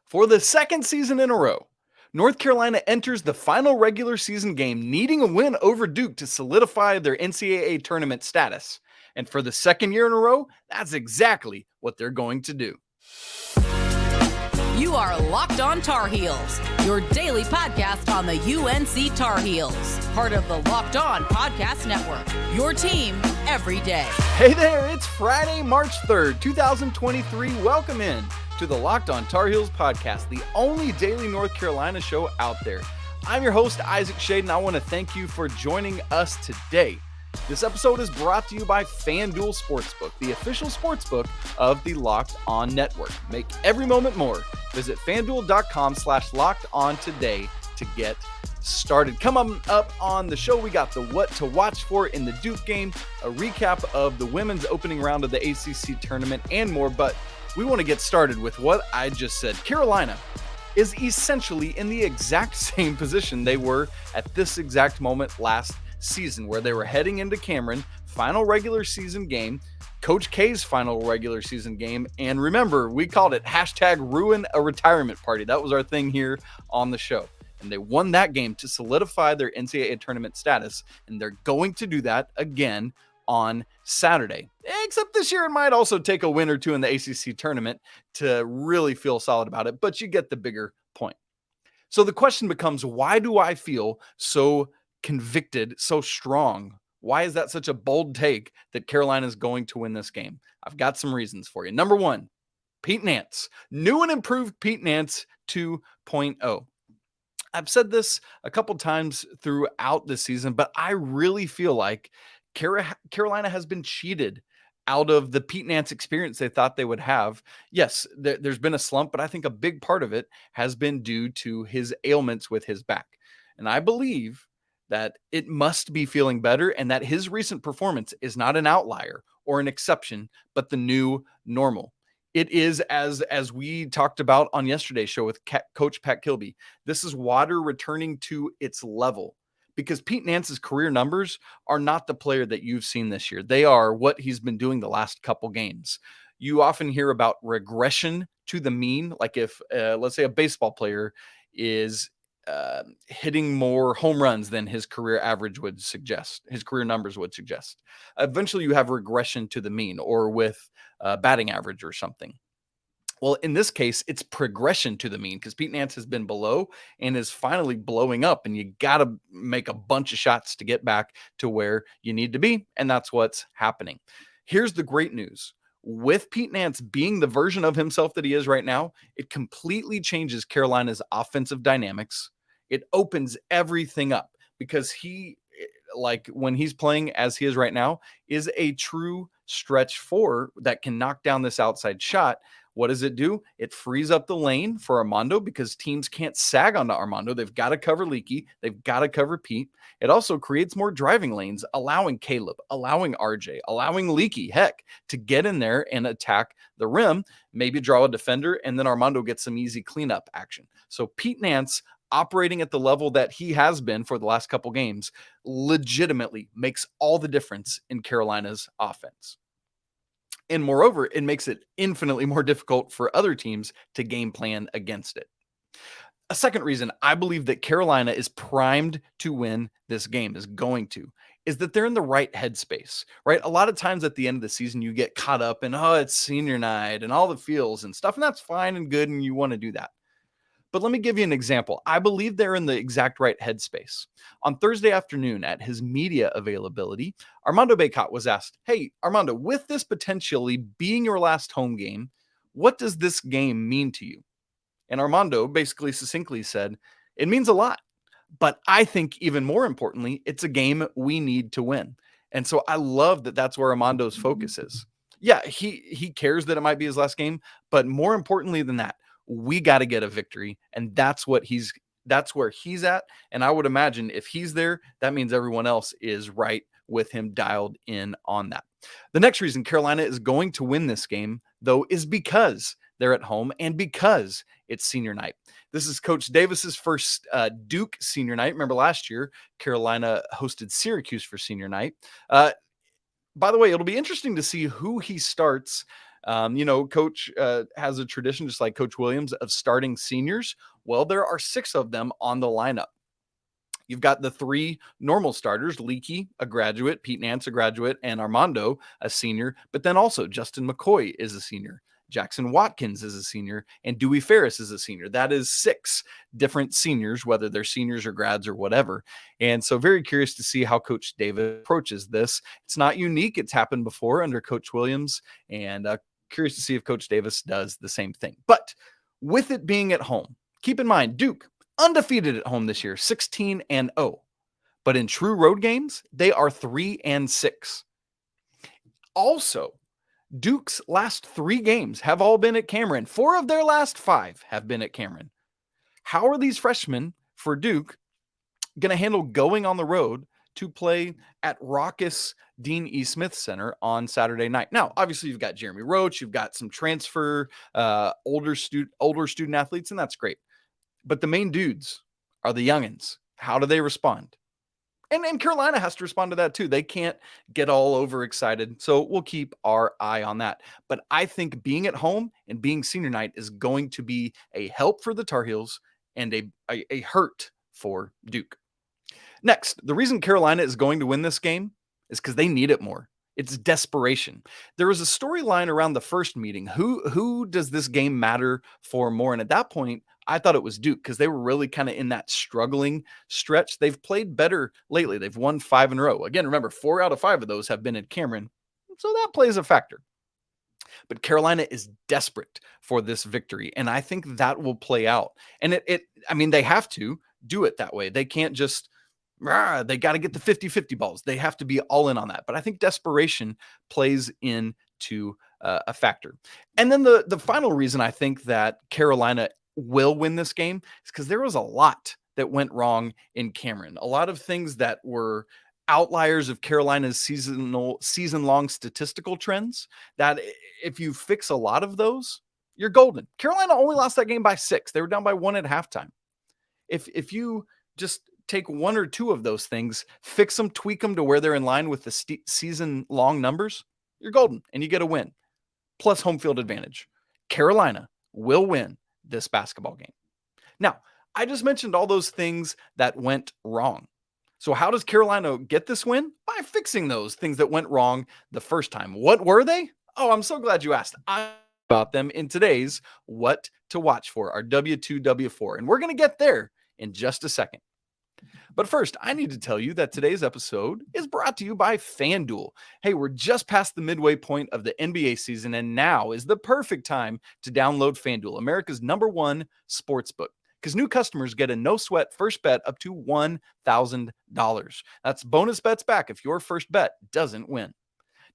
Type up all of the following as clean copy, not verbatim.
For the second season in a row, North Carolina enters the final regular season game needing a win over Duke to solidify their NCAA tournament status. And for the second year in a row, that's exactly what they're going to do. You are Locked On Tar Heels, your daily podcast on the UNC Tar Heels. Part of the Locked On Podcast Network, your team every day. Hey there, it's Friday, March 3rd, 2023. Welcome in to the Locked On Tar Heels podcast, the only daily North Carolina show out there. I'm your host, Isaac Shade, and I want to thank you for joining us today. This episode is brought to you by FanDuel Sportsbook, the official sportsbook of the Locked On Network. Make every moment more. Visit FanDuel.com/LockedOn today to get started. Coming up on the show, we got the what to watch for in the Duke game, a recap of the women's opening round of the ACC Tournament, and more. But we want to get started with what I just said. Carolina is essentially in the exact same position they were at this exact moment last season, where they were heading into Cameron, final regular season game, Coach K's final regular season game. And remember, we called it #ruin a retirement party. That was our thing here on the show. And they won that game to solidify their NCAA tournament status. And they're going to do that again on Saturday. Except this year, it might also take a win or two in the ACC tournament to really feel solid about it. But you get the bigger point. So the question becomes, why do I feel so convicted, so strong? Why is that such a bold take that Carolina is going to win this game? I've got some reasons for you. Number one, Pete Nance. New and improved Pete Nance 2.0. I've said this a couple times throughout the season, but I really feel like Carolina has been cheated out of the Pete Nance experience they thought they would have. Yes, there's been a slump, but I think a big part of it has been due to his ailments with his back. And I believe that it must be feeling better and that his recent performance is not an outlier or an exception, but the new normal. It is, as we talked about on yesterday's show with Coach Pat Kilby, this is water returning to its level, because Pete Nance's career numbers are not the player that you've seen this year. They are what he's been doing the last couple games. You often hear about regression to the mean, like if, let's say, a baseball player is hitting more home runs than his career average would suggest, his career numbers would suggest. Eventually you have regression to the mean, or with batting average or something. Well, in this case, it's progression to the mean, because Pete Nance has been below and is finally blowing up, and you got to make a bunch of shots to get back to where you need to be. And that's what's happening. Here's the great news. With Pete Nance being the version of himself that he is right now, it completely changes Carolina's offensive dynamics. It opens everything up, because he, like when he's playing as he is right now, is a true stretch four that can knock down this outside shot. What does it do? It frees up the lane for Armando, because teams can't sag onto Armando. They've got to cover Leaky. They've got to cover Pete. It also creates more driving lanes, allowing Caleb, allowing RJ, allowing Leaky, heck, to get in there and attack the rim, maybe draw a defender, and then Armando gets some easy cleanup action. So Pete Nance, operating at the level that he has been for the last couple games, legitimately makes all the difference in Carolina's offense. And moreover, it makes it infinitely more difficult for other teams to game plan against it. A second reason I believe that Carolina is primed to win this game, is that they're in the right headspace, right? A lot of times at the end of the season, you get caught up in, it's senior night and all the feels and stuff, and that's fine and good, and you want to do that. But let me give you an example. I believe they're in the exact right headspace. On Thursday afternoon at his media availability, Armando Bacot was asked, hey, Armando, with this potentially being your last home game, what does this game mean to you? And Armando basically succinctly said, it means a lot. But I think even more importantly, it's a game we need to win. And so I love that that's where Armando's focus is. Yeah, he cares that it might be his last game, but more importantly than that, we got to get a victory. And that's where he's at. And I would imagine if he's there, that means everyone else is right with him, dialed in on that. The next reason Carolina is going to win this game, though, is because they're at home and because it's senior night. This is Coach Davis's first Duke senior night. Remember last year, Carolina hosted Syracuse for senior night. By the way, it'll be interesting to see who he starts Coach has a tradition, just like Coach Williams, of starting seniors. Well, there are 6 of them on the lineup. You've got the 3 normal starters, Leaky, a graduate, Pete Nance, a graduate, and Armando, a senior. But then also Justin McCoy is a senior. Jackson Watkins is a senior, and Dewey Ferris is a senior. That is 6 different seniors, whether they're seniors or grads or whatever. And so very curious to see how Coach Davis approaches this. It's not unique. It's happened before under Coach Williams, and curious to see if Coach Davis does the same thing. But with it being at home, keep in mind, Duke, undefeated at home this year, 16-0. But in true road games, they are 3-6. Also, Duke's last 3 games have all been at Cameron. 4 of their last 5 have been at Cameron. How are these freshmen for Duke going to handle going on the road to play at raucous Dean E. Smith Center on Saturday night? Now, obviously, you've got Jeremy Roach, you've got some transfer, older student athletes, and that's great. But the main dudes are the youngins. How do they respond? And Carolina has to respond to that too. They can't get all overexcited. So we'll keep our eye on that. But I think being at home and being senior night is going to be a help for the Tar Heels and a hurt for Duke. Next, the reason Carolina is going to win this game is because they need it more. It's desperation. There was a storyline around the first meeting. Who does this game matter for more? And at that point, I thought it was Duke because they were really kind of in that struggling stretch. They've played better lately. They've won 5 in a row. Again, remember, 4 out of 5 of those have been at Cameron. So that plays a factor. But Carolina is desperate for this victory. And I think that will play out. And they have to do it that way. They can't just, they got to get the 50-50 balls. They have to be all in on that. But I think desperation plays into a factor. And then the final reason I think that Carolina will win this game is because there was a lot that went wrong in Cameron. A lot of things that were outliers of Carolina's season-long statistical trends that if you fix a lot of those, you're golden. Carolina only lost that game by 6. They were down by 1 at halftime. If you just take 1 or 2 of those things, fix them, tweak them to where they're in line with the season-long numbers, you're golden and you get a win. Plus home field advantage. Carolina will win this basketball game. Now, I just mentioned all those things that went wrong. So how does Carolina get this win? By fixing those things that went wrong the first time. What were they? Oh, I'm so glad you asked. I'm about them in today's What to Watch For, our W2, W4. And we're going to get there in just a second. But first, I need to tell you that today's episode is brought to you by FanDuel. Hey, we're just past the midway point of the NBA season, and now is the perfect time to download FanDuel, America's #1 sportsbook. Because new customers get a no-sweat first bet up to $1,000. That's bonus bets back if your first bet doesn't win.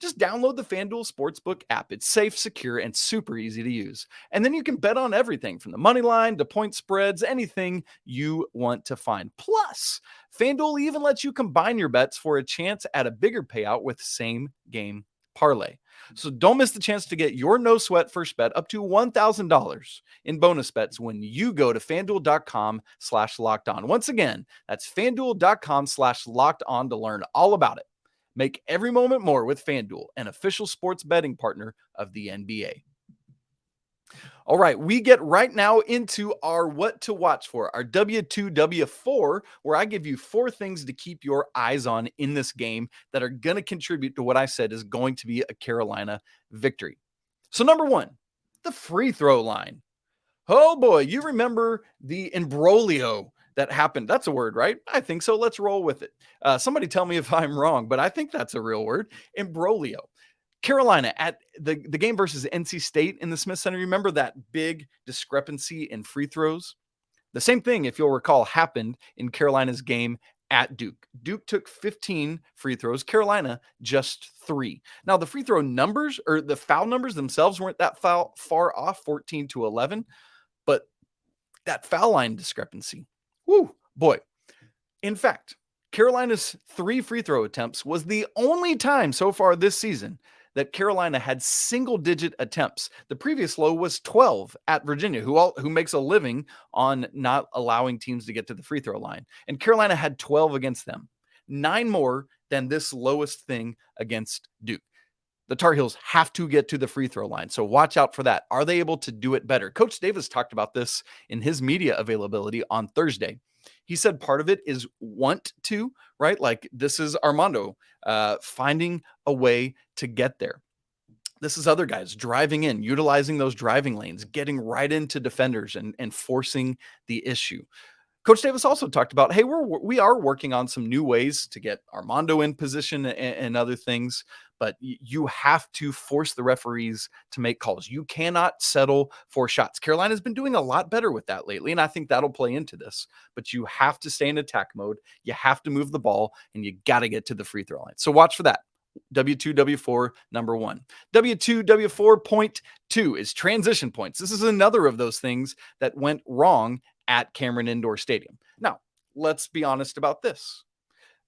Just download the FanDuel Sportsbook app. It's safe, secure, and super easy to use. And then you can bet on everything from the money line to point spreads, anything you want to find. Plus, FanDuel even lets you combine your bets for a chance at a bigger payout with same-game parlay. So don't miss the chance to get your no-sweat first bet up to $1,000 in bonus bets when you go to FanDuel.com/lockedon. Once again, that's FanDuel.com/lockedon to learn all about it. Make every moment more with FanDuel, an official sports betting partner of the NBA. All right, we get right now into our What to Watch For, our W2, W4, where I give you 4 things to keep your eyes on in this game that are going to contribute to what I said is going to be a Carolina victory. So number 1, the free throw line. Oh boy, you remember the imbroglio that happened. That's a word, right? I think so. Let's roll with it. Somebody tell me if I'm wrong, but I think that's a real word. Imbroglio. Carolina at the game versus NC State in the Smith Center. Remember that big discrepancy in free throws? The same thing, if you'll recall, happened in Carolina's game at Duke. Duke took 15 free throws. Carolina just 3. Now, the free throw numbers or the foul numbers themselves weren't that far off, 14-11, but that foul line discrepancy. Woo, boy. In fact, Carolina's 3 free throw attempts was the only time so far this season that Carolina had single-digit attempts. The previous low was 12 at Virginia, who makes a living on not allowing teams to get to the free throw line. And Carolina had 12 against them, 9 more than this lowest thing against Duke. the Tar Heels have to get to the free throw line. So watch out for that. Are they able to do it better? Coach Davis talked about this in his media availability on Thursday. He said part of it is want to, right? Like this is Armando finding a way to get there. This is other guys driving in, utilizing those driving lanes, getting right into defenders and forcing the issue. Coach Davis also talked about, hey, we are working on some new ways to get Armando in position and other things, but you have to force the referees to make calls. You cannot settle for shots. Carolina's been doing a lot better with that lately, and I think that'll play into this. But you have to stay in attack mode. You have to move the ball, and you got to get to the free throw line. So watch for that. W2, W4, number 1. W2, W4.2 is transition points. This is another of those things that went wrong at Cameron Indoor Stadium. Now, let's be honest about this.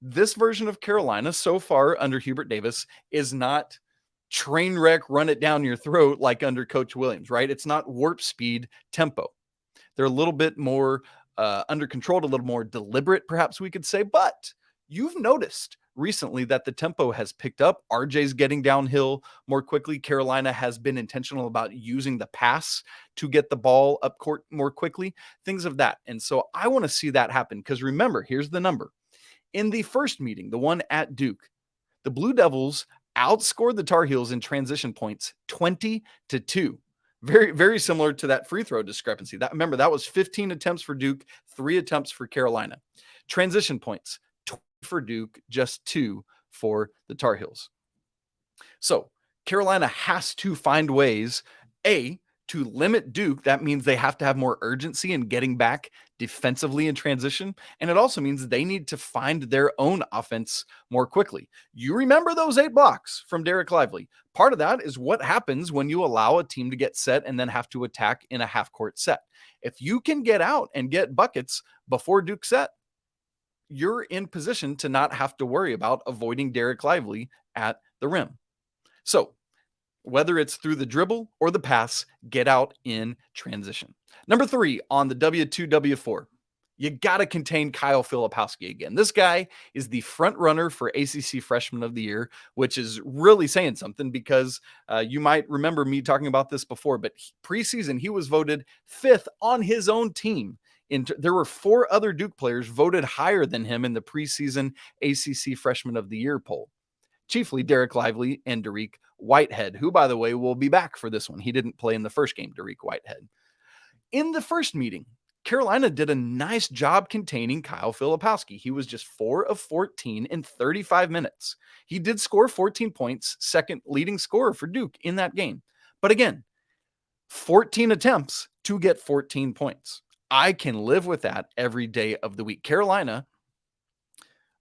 This version of Carolina so far under Hubert Davis is not train wreck, run it down your throat like under Coach Williams, right? It's not warp speed tempo. They're a little bit more under control, a little more deliberate, perhaps we could say, but you've noticed recently that the tempo has picked up. RJ's getting downhill more quickly. Carolina has been intentional about using the pass to get the ball up court more quickly, things of that. And so I want to see that happen because remember, here's the number. In the first meeting, the one at Duke, the Blue Devils outscored the Tar Heels in transition points 20-2. Very, very similar to that free throw discrepancy. Remember, that was 15 attempts for Duke, 3 attempts for Carolina. Transition points, 20 for Duke, just 2 for the Tar Heels. So Carolina has to find ways, to limit Duke. That means they have to have more urgency in getting back defensively in transition. And it also means they need to find their own offense more quickly. You remember those 8 blocks from Dereck Lively. Part of that is what happens when you allow a team to get set and then have to attack in a half-court set. If you can get out and get buckets before Duke set, you're in position to not have to worry about avoiding Dereck Lively at the rim. So whether it's through the dribble or the pass, get out in transition. Number 3 on the W2, W4, you got to contain Kyle Filipowski again. This guy is the front runner for ACC Freshman of the Year, which is really saying something because you might remember me talking about this before, but preseason, he was voted 5th on his own team. There were 4 other Duke players voted higher than him in the preseason ACC Freshman of the Year poll. Chiefly Dereck Lively and Dereck Whitehead, who, by the way, will be back for this one. He didn't play in the first game, Dereck Whitehead. In the first meeting, Carolina did a nice job containing Kyle Filipowski. He was just 4 of 14 in 35 minutes. He did score 14 points, second leading scorer for Duke in that game. But again, 14 attempts to get 14 points. I can live with that every day of the week. Carolina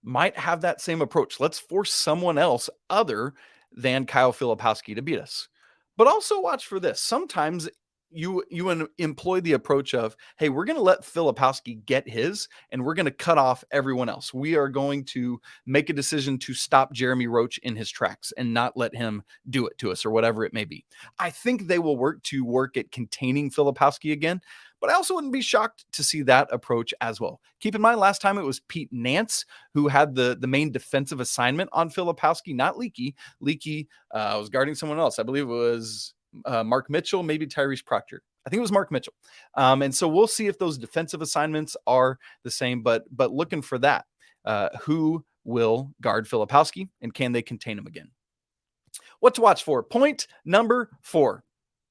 might have that same approach. Let's force someone else other than Kyle Filipowski to beat us. But also watch for this. Sometimes you employ the approach of, hey, we're going to let Filipowski get his, and we're going to cut off everyone else. We are going to make a decision to stop Jeremy Roach in his tracks and not let him do it to us or whatever it may be. I think they will work at containing Filipowski again, but I also wouldn't be shocked to see that approach as well. Keep in mind, last time it was Pete Nance who had the main defensive assignment on Filipowski, not Leaky. Leaky was guarding someone else. I believe it was Mark Mitchell, maybe Tyrese Proctor. I think it was Mark Mitchell. And so we'll see if those defensive assignments are the same, but looking for that. Who will guard Filipowski, and can they contain him again? What to watch for? Point number 4.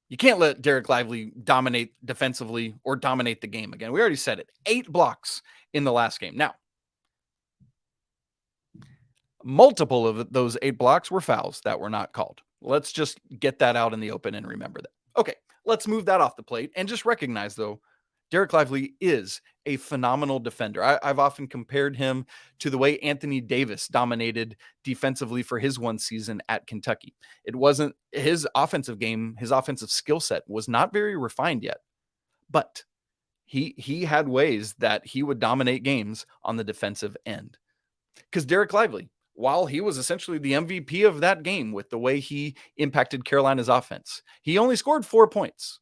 You can't let Dereck Lively dominate defensively or dominate the game again. We already said it. 8 blocks in the last game. Now, multiple of those 8 blocks were fouls that were not called. Let's just get that out in the open and remember that. Okay, let's move that off the plate and just recognize, though, Dereck Lively is a phenomenal defender. I've often compared him to the way Anthony Davis dominated defensively for his one season at Kentucky. It wasn't his offensive game, his offensive skill set was not very refined yet, but he had ways that he would dominate games on the defensive end. Because Dereck Lively, while he was essentially the MVP of that game with the way he impacted Carolina's offense, he only scored 4 points.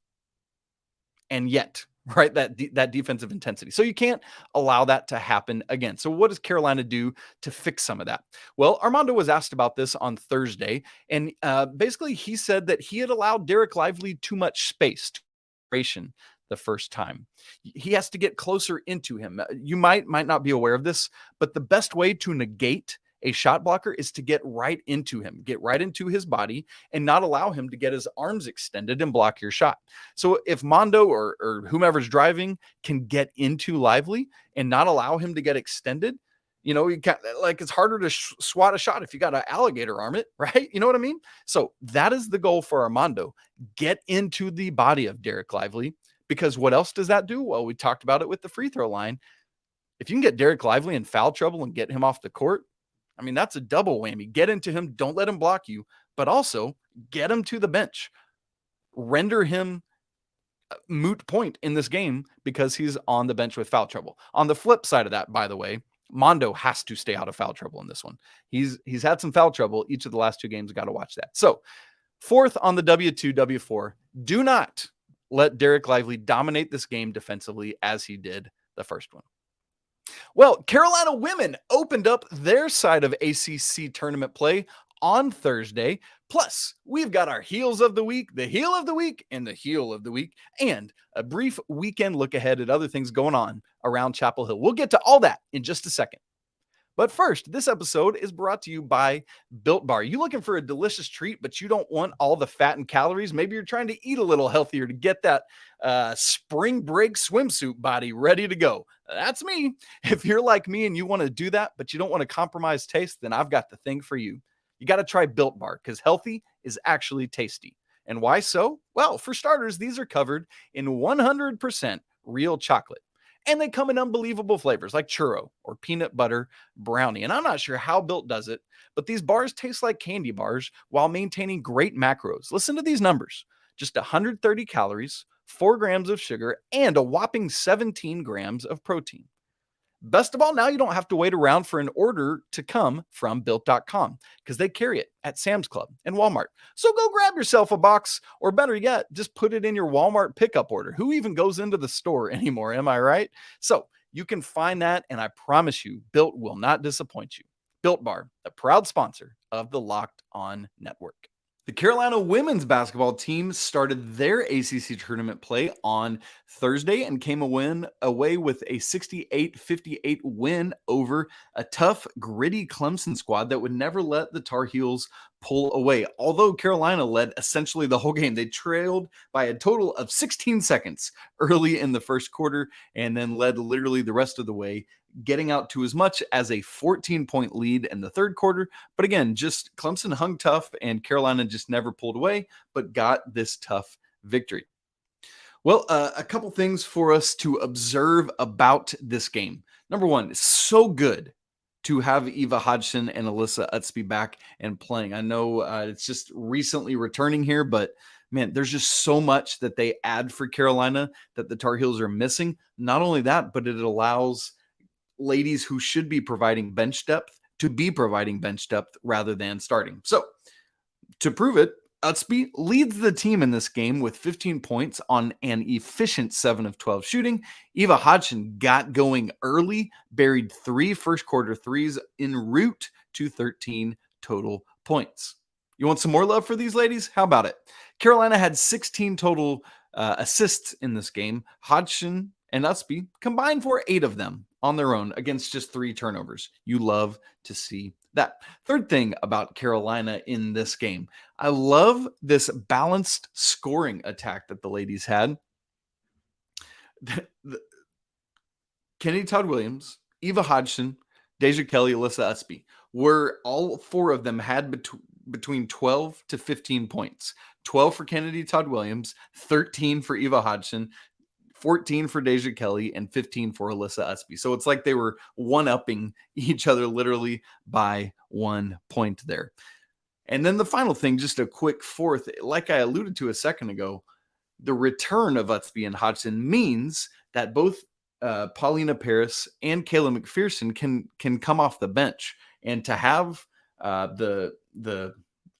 And yet, right? That defensive intensity. So you can't allow that to happen again. So what does Carolina do to fix some of that? Well, Armando was asked about this on Thursday, and basically he said that he had allowed Dereck Lively too much space the first time. He has to get closer into him. You might not be aware of this, but the best way to negate a shot blocker is to get right into him, get right into his body, and not allow him to get his arms extended and block your shot. So if Mondo or whomever's driving can get into Lively and not allow him to get extended, you can't, like, it's harder to swat a shot if you got to alligator arm it, right? You know what I mean? So that is the goal for Armando. Get into the body of Dereck Lively, because what else does that do? Well, we talked about it with the free throw line. If you can get Dereck Lively in foul trouble and get him off the court, I mean, that's a double whammy. Get into him. Don't let him block you, but also get him to the bench. Render him a moot point in this game because he's on the bench with foul trouble. On the flip side of that, by the way, Mondo has to stay out of foul trouble in this one. He's had some foul trouble each of the last two games. Got to watch that. So fourth on the W2, W4, do not let Dereck Lively dominate this game defensively as he did the first one. Well, Carolina women opened up their side of ACC tournament play on Thursday. Plus, we've got our heels of the week, the heel of the week, and the heel of the week, and a brief weekend look ahead at other things going on around Chapel Hill. We'll get to all that in just a second. But first, this episode is brought to you by Built Bar. You looking for a delicious treat, but you don't want all the fat and calories? Maybe you're trying to eat a little healthier to get that spring break swimsuit body ready to go. That's me. If you're like me and you want to do that, but you don't want to compromise taste, then I've got the thing for you. You got to try Built Bar, because healthy is actually tasty. And why so? Well, for starters, these are covered in 100% real chocolate. And they come in unbelievable flavors like churro or peanut butter brownie. And I'm not sure how Built does it, but these bars taste like candy bars while maintaining great macros. Listen to these numbers. Just 130 calories, 4 grams of sugar, and a whopping 17 grams of protein. Best of all, now you don't have to wait around for an order to come from Built.com, because they carry it at Sam's Club and Walmart. So go grab yourself a box, or better yet, just put it in your Walmart pickup order. Who even goes into the store anymore? Am I right? So you can find that, and I promise you, Built will not disappoint you. Built Bar, a proud sponsor of the Locked On Network. The Carolina women's basketball team started their ACC tournament play on Thursday and came away with a 68-58 win over a tough, gritty Clemson squad that would never let the Tar Heels pull away. Although Carolina led essentially the whole game, they trailed by a total of 16 seconds early in the first quarter and then led literally the rest of the way, getting out to as much as a 14-point lead in the third quarter. But again, just Clemson hung tough and Carolina just never pulled away, but got this tough victory. Well, a couple things for us to observe about this game. Number one, it's so good to have Eva Hodgson and Alyssa Utsby back and playing. I know it's just recently returning here, but man, there's just so much that they add for Carolina that the Tar Heels are missing. Not only that, but it allows ladies who should be providing bench depth to be providing bench depth rather than starting. So to prove it, Utsby leads the team in this game with 15 points on an efficient 7 of 12 shooting. Eva Hodgson got going early, buried 3 first quarter threes en route to 13 total points. You want some more love for these ladies? How about it? Carolina had 16 total assists in this game. Hodgson and Utsby combined for 8 of them on their own against just 3 turnovers. You love to see that. Third thing about Carolina in this game, I love this balanced scoring attack that the ladies had. Kennedy Todd Williams, Eva Hodgson, Deja Kelly, Alyssa Utsby, were all 4 of them had between 12 to 15 points. 12 for Kennedy Todd Williams, 13 for Eva Hodgson, 14 for Deja Kelly, and 15 for Alyssa Utsby. So it's like they were one-upping each other literally by 1 point there. And then the final thing, just a quick fourth, like I alluded to a second ago, the return of Utsby and Hodgson means that both Paulina Paris and Kayla McPherson can come off the bench. And to have the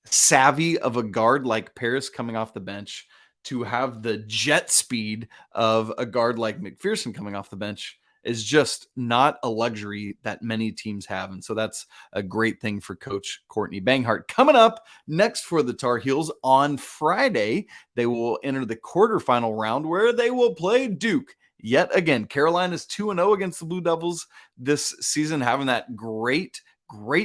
savvy of a guard like Paris coming off the bench to have the jet speed of a guard like McPherson coming off the bench is just not a luxury that many teams have. And so that's a great thing for Coach Courtney Banghart. Coming up next for the Tar Heels on Friday, they will enter the quarterfinal round where they will play Duke. Yet again, Carolina's 2-0 against the Blue Devils this season, having that great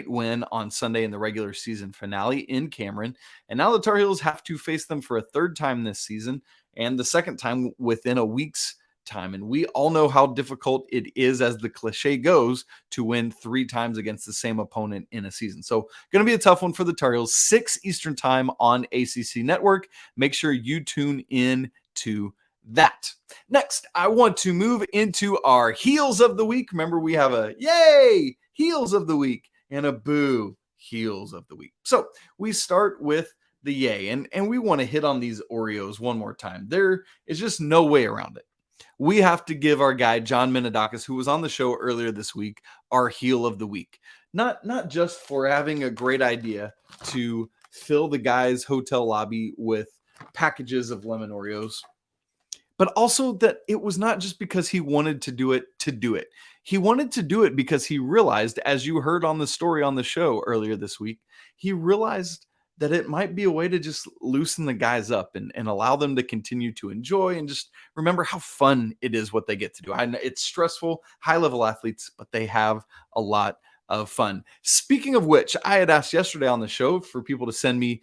win on Sunday in the regular season finale in Cameron. And now the Tar Heels have to face them for a third time this season, and the second time within a week's time. And we all know how difficult it is, as the cliche goes, to win 3 times against the same opponent in a season. So going to be a tough one for the Tar Heels. 6 Eastern time on ACC Network. Make sure you tune in to that. Next, I want to move into our Heels of the Week. Remember, we have a yay Heels of the Week and a boo Heels of the Week. So we start with the yay, and we want to hit on these Oreos one more time. There is just no way around it. We have to give our guy, John Minadakis, who was on the show earlier this week, our Heel of the Week. Not just for having a great idea to fill the guy's hotel lobby with packages of lemon Oreos, but also that it was not just because he wanted to do it to do it. He wanted to do it because he realized, as you heard on the story on the show earlier this week, he realized that it might be a way to just loosen the guys up and allow them to continue to enjoy and just remember how fun it is what they get to do. I know it's stressful, high-level athletes, but they have a lot of fun. Speaking of which, I had asked yesterday on the show for people to send me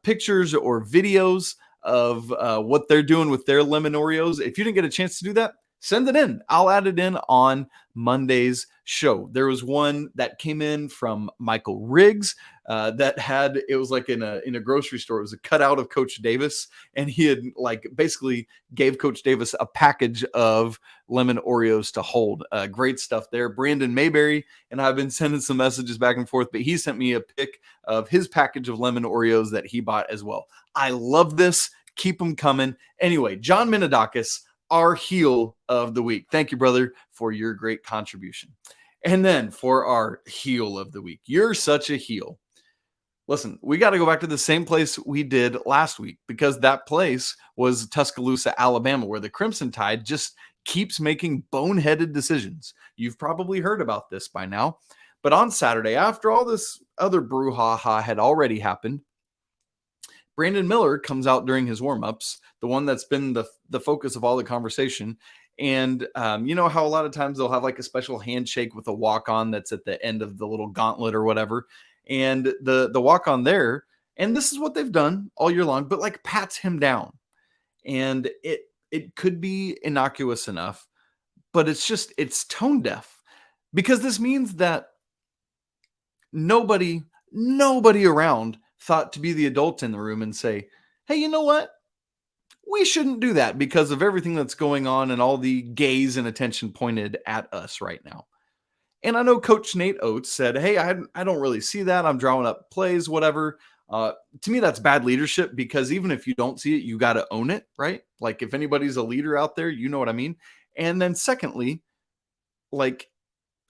pictures or videos of what they're doing with their lemon Oreos. If you didn't get a chance to do that, send it in. I'll add it in on Monday's show. There was one that came in from Michael Riggs that had, it was like in a grocery store. It was a cutout of Coach Davis, and he had like basically gave Coach Davis a package of lemon Oreos to hold. Great stuff there. Brandon Mayberry and I've been sending some messages back and forth, but he sent me a pic of his package of lemon Oreos that he bought as well. I love this. Keep them coming. Anyway, John Minadakis, our Heel of the Week. Thank you, brother, for your great contribution. And then for our Heel of the Week, you're such a heel. Listen, we got to go back to the same place we did last week, because that place was Tuscaloosa, Alabama, where the Crimson Tide just keeps making boneheaded decisions. You've probably heard about this by now. But on Saturday, after all this other brouhaha had already happened, Brandon Miller comes out during his warm-ups, the one that's been the focus of all the conversation. And you know how a lot of times they'll have like a special handshake with a walk-on that's at the end of the little gauntlet or whatever. And the walk-on there, and this is what they've done all year long, but like pats him down. And it could be innocuous enough, but it's tone deaf, because this means that nobody around thought to be the adult in the room and say, hey, you know what? We shouldn't do that because of everything that's going on and all the gaze and attention pointed at us right now. And I know Coach Nate Oates said, hey, I don't really see that. I'm drawing up plays, whatever. To me, that's bad leadership, because even if you don't see it, you got to own it, right? Like if anybody's a leader out there, you know what I mean? And then secondly, like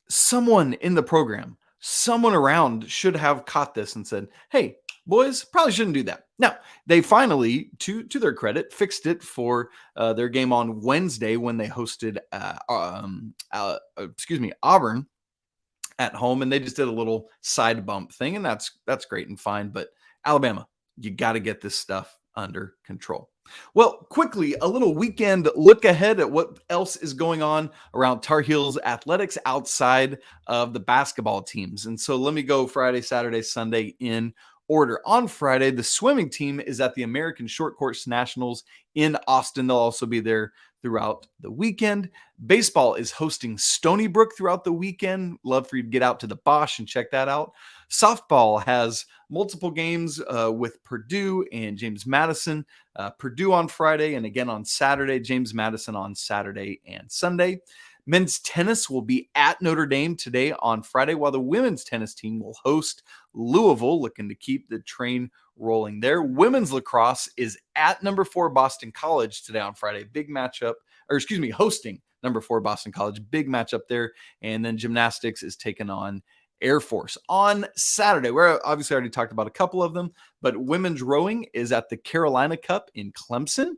someone in the program, someone around should have caught this and said, hey, boys, probably shouldn't do that. Now, they finally, to their credit, fixed it for their game on Wednesday when they hosted Auburn at home, and they just did a little side bump thing, and that's great and fine. But Alabama, you got to get this stuff under control. Well, quickly, a little weekend look ahead at what else is going on around Tar Heels athletics outside of the basketball teams. And so let me go Friday, Saturday, Sunday in order. On Friday, the swimming team is at the American Short Course Nationals in Austin. They'll also be there throughout the weekend. Baseball is hosting Stony Brook throughout the weekend. Love for you to get out to the Bosch and check that out. Softball has multiple games with Purdue and James Madison. Purdue on Friday, and again on Saturday, James Madison on Saturday and Sunday. Men's tennis will be at Notre Dame today on Friday, while the women's tennis team will host Louisville, looking to keep the train rolling there. Women's lacrosse is at number 4 Boston College today on Friday. Big matchup, hosting number 4 Boston College. Big matchup there. And then gymnastics is taking on Air Force. On Saturday, we're obviously already talked about a couple of them, but women's rowing is at the Carolina Cup in Clemson.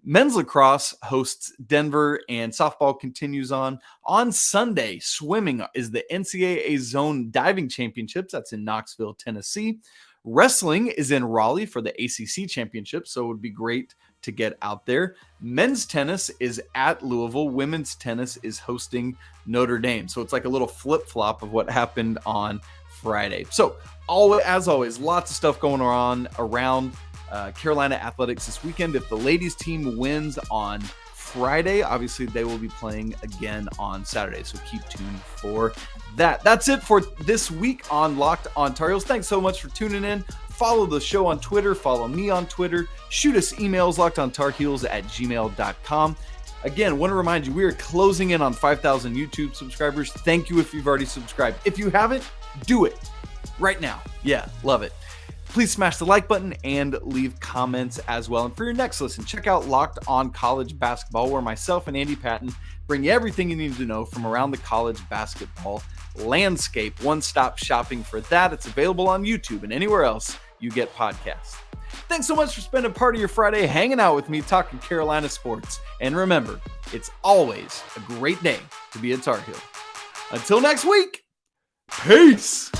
Men's lacrosse hosts Denver, and softball continues on. On Sunday, swimming is the NCAA Zone Diving Championships. That's in Knoxville, Tennessee. Wrestling is in Raleigh for the ACC Championship, so it would be great to get out there. Men's tennis is at Louisville. Women's tennis is hosting Notre Dame. So it's like a little flip-flop of what happened on Friday. So as always, lots of stuff going on around Carolina athletics this weekend. If the ladies team wins on Friday, obviously they will be playing again on Saturday, so keep tuned for that. That's it for this week on Locked on Tar Heels. Thanks so much for tuning in. Follow the show on Twitter, follow me on Twitter, shoot us emails, lockedontarheels@gmail.com. Again, want to remind you, we are closing in on 5,000 YouTube subscribers. Thank you if you've already subscribed. If you haven't, do it right now. Yeah, love it. Please smash the like button and leave comments as well. And for your next listen, check out Locked on College Basketball, where myself and Andy Patton bring you everything you need to know from around the college basketball landscape. One-stop shopping for that. It's available on YouTube and anywhere else you get podcasts. Thanks so much for spending part of your Friday hanging out with me, talking Carolina sports. And remember, it's always a great day to be a Tar Heel. Until next week, peace!